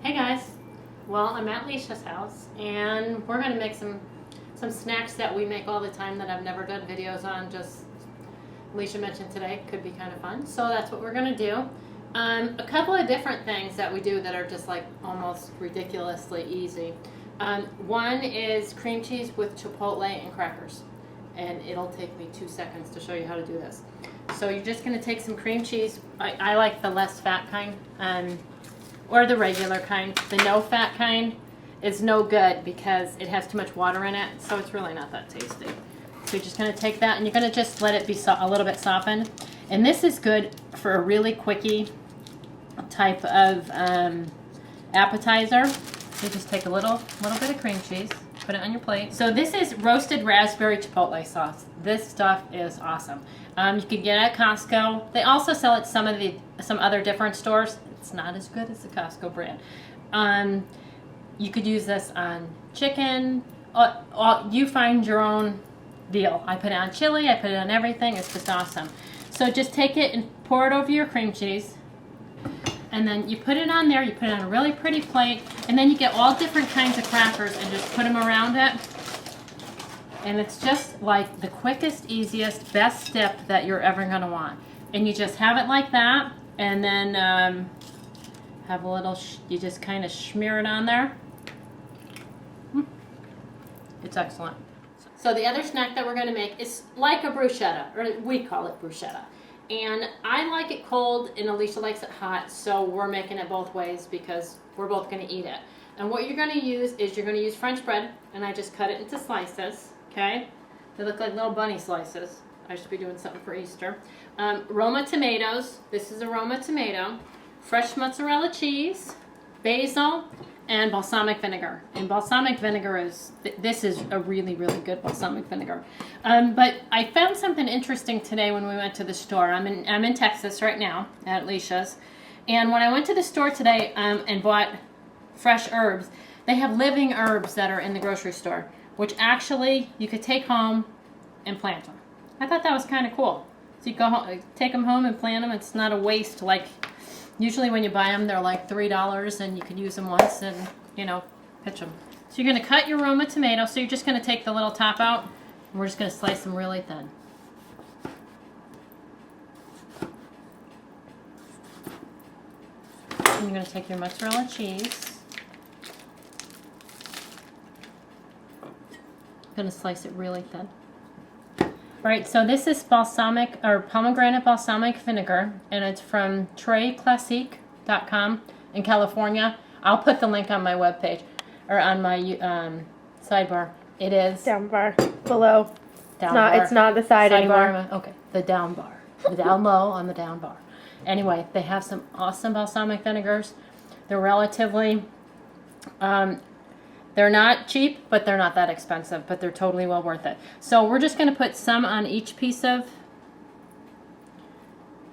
Hey guys, well I'm at Leisha's house and we're going to make some snacks that we make all the time that I've never done videos on. Just Leisha mentioned today could be kind of fun, so that's what we're going to do. A couple of different things that we do that are just like almost ridiculously easy. One is cream cheese with chipotle and crackers, and it'll take me 2 seconds to show you how to do this. So you're just going to take some cream cheese. I like the less fat kind. Or the regular kind. The no fat kind is no good because it has too much water in it, so it's really not that tasty. So you're just going to take that and you're going to just let it be a little bit softened. And this is good for a really quickie type of appetizer. You just take a little bit of cream cheese, put it on your plate. So this is roasted raspberry chipotle sauce. This stuff is awesome. You can get it at Costco. They also sell it at some other different stores. It's not as good as the Costco brand. You could use this on chicken. You find your own deal. I put it on chili. I put it on everything. It's just awesome. So just take it and pour it over your cream cheese. And then you put it on there. You put it on a really pretty plate. And then you get all different kinds of crackers and just put them around it. And it's just like the quickest, easiest, best step that you're ever going to want. And you just have it like that. And then have a little, you just kind of smear it on there. It's excellent. So the other snack that we're going to make is like a bruschetta, or we call it bruschetta. And I like it cold and Alicia likes it hot, so we're making it both ways because we're both going to eat it. And what you're going to use is you're going to use French bread, and I just cut it into slices, okay? They look like little bunny slices. I should be doing something for Easter. Roma tomatoes. This is a Roma tomato. Fresh mozzarella cheese, basil, and balsamic vinegar. And balsamic vinegar is, this is a really, really good balsamic vinegar. But I found something interesting today when we went to the store. I'm in Texas right now at Leisha's. And when I went to the store today and bought fresh herbs, they have living herbs that are in the grocery store, which actually you could take home and plant them. I thought that was kind of cool. So you go home, take them home and plant them. It's not a waste. Like usually when you buy them, they're like $3 and you can use them once and, you know, pitch them. So you're going to cut your Roma tomato. So you're just going to take the little top out and we're just going to slice them really thin. And you're going to take your mozzarella cheese. I'm going to slice it really thin. Alright, so this is balsamic or pomegranate balsamic vinegar, and it's from TreyClassique.com in California. I'll put the link on my webpage or on my sidebar. It is down bar below. Down bar. It's not the sidebar. Okay, the down bar. The down low on the down bar. Anyway, they have some awesome balsamic vinegars. They're relatively they're not cheap, but they're not that expensive, but they're totally well worth it. So we're just going to put some on each piece of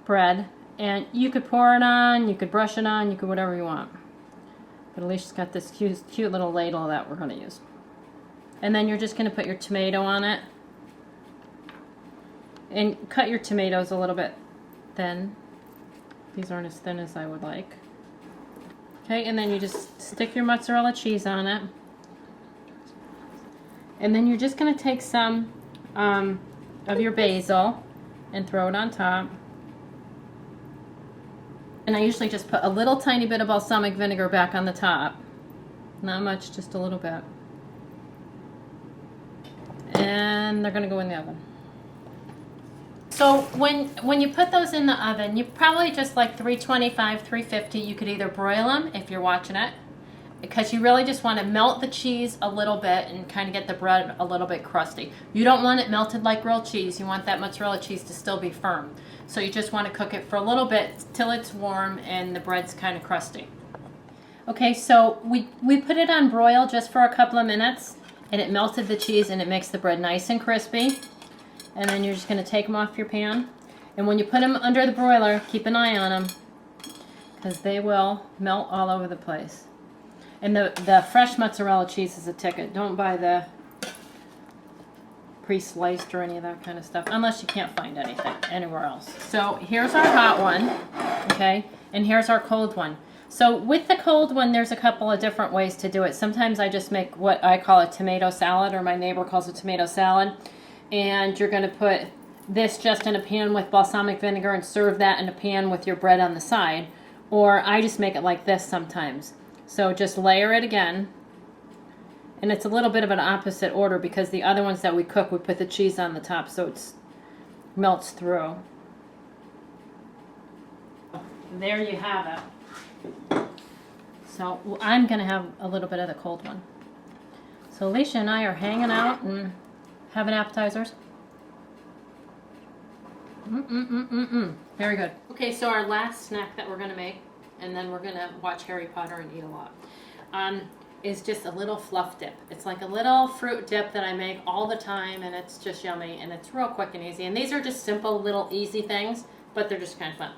bread. And you could pour it on, you could brush it on, you could whatever you want. But Alicia's got this cute little ladle that we're going to use. And then you're just going to put your tomato on it. And cut your tomatoes a little bit thin. These aren't as thin as I would like. Okay, and then you just stick your mozzarella cheese on it. And then you're just going to take some of your basil and throw it on top. And I usually just put a little tiny bit of balsamic vinegar back on the top. Not much, just a little bit. And they're going to go in the oven. So when you put those in the oven, you probably just like 325, 350. You could either broil them if you're watching it, because you really just want to melt the cheese a little bit and kind of get the bread a little bit crusty. You don't want it melted like grilled cheese. You want that mozzarella cheese to still be firm. So you just want to cook it for a little bit till it's warm and the bread's kind of crusty. Okay, so we put it on broil just for a couple of minutes, and it melted the cheese and it makes the bread nice and crispy. And then you're just going to take them off your pan. And when you put them under the broiler, keep an eye on them, because they will melt all over the place. And the fresh mozzarella cheese is a ticket. Don't buy the pre-sliced or any of that kind of stuff, unless you can't find anything anywhere else. So here's our hot one, okay? And here's our cold one. So with the cold one, there's a couple of different ways to do it. Sometimes I just make what I call a tomato salad, or my neighbor calls it tomato salad. And you're going to put this just in a pan with balsamic vinegar and serve that in a pan with your bread on the side. Or I just make it like this sometimes. So just layer it again. And it's a little bit of an opposite order because the other ones that we cook, we put the cheese on the top so it melts through. There you have it. So I'm going to have a little bit of the cold one. So Alicia and I are hanging out and having appetizers. Very good. Okay, so our last snack that we're going to make, and then we're going to watch Harry Potter and eat a lot, is just a little fluff dip. It's like a little fruit dip that I make all the time, and it's just yummy, and it's real quick and easy. And these are just simple, little, easy things, but they're just kind of fun.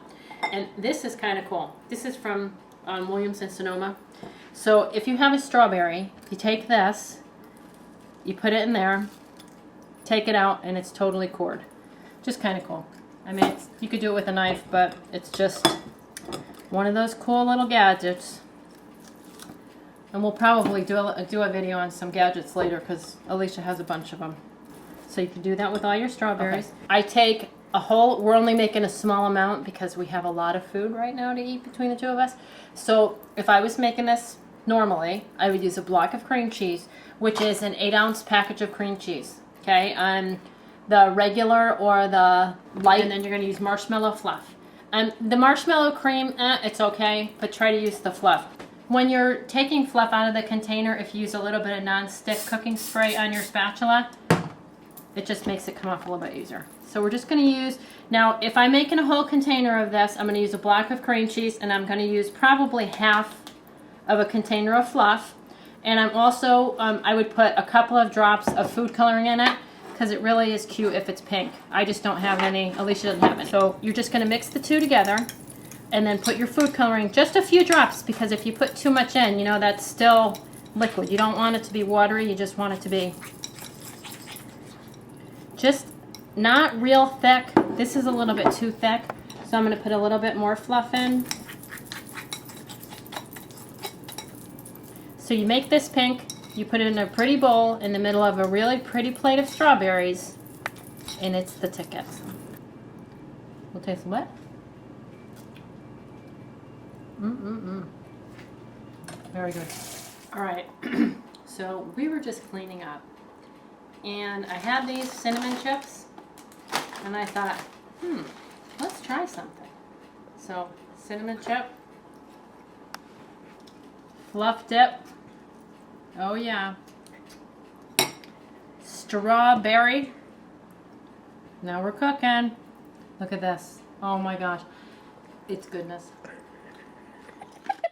And this is kind of cool. This is from Williams and Sonoma. So if you have a strawberry, you take this, you put it in there, take it out, and it's totally cored. Just kind of cool. I mean, you could do it with a knife, but it's just one of those cool little gadgets. And we'll probably do a video on some gadgets later because Alicia has a bunch of them. So you can do that with all your strawberries. Okay. I take a whole, we're only making a small amount because we have a lot of food right now to eat between the two of us. So if I was making this normally, I would use a block of cream cheese, which is an 8-ounce package of cream cheese. Okay, the regular or the light, and then you're going to use marshmallow fluff. The marshmallow cream, it's okay, but try to use the fluff. When you're taking fluff out of the container, if you use a little bit of non-stick cooking spray on your spatula, it just makes it come off a little bit easier. So we're just going to use, now if I'm making a whole container of this, I'm going to use a block of cream cheese, and I'm going to use probably half of a container of fluff. And I'm also, I would put a couple of drops of food coloring in it, because it really is cute if it's pink. I just don't have any, Alicia doesn't have any. So you're just going to mix the two together, and then put your food coloring, just a few drops, because if you put too much in, you know, that's still liquid. You don't want it to be watery, you just want it to be just not real thick. This is a little bit too thick, so I'm going to put a little bit more fluff in. So you make this pink, you put it in a pretty bowl in the middle of a really pretty plate of strawberries, and it's the ticket. We'll taste what? Very good. All right, so we were just cleaning up, and I had these cinnamon chips, and I thought, let's try something. So, cinnamon chip, fluff dip, oh yeah, strawberry, now we're cooking. Look at this, oh my gosh, it's goodness.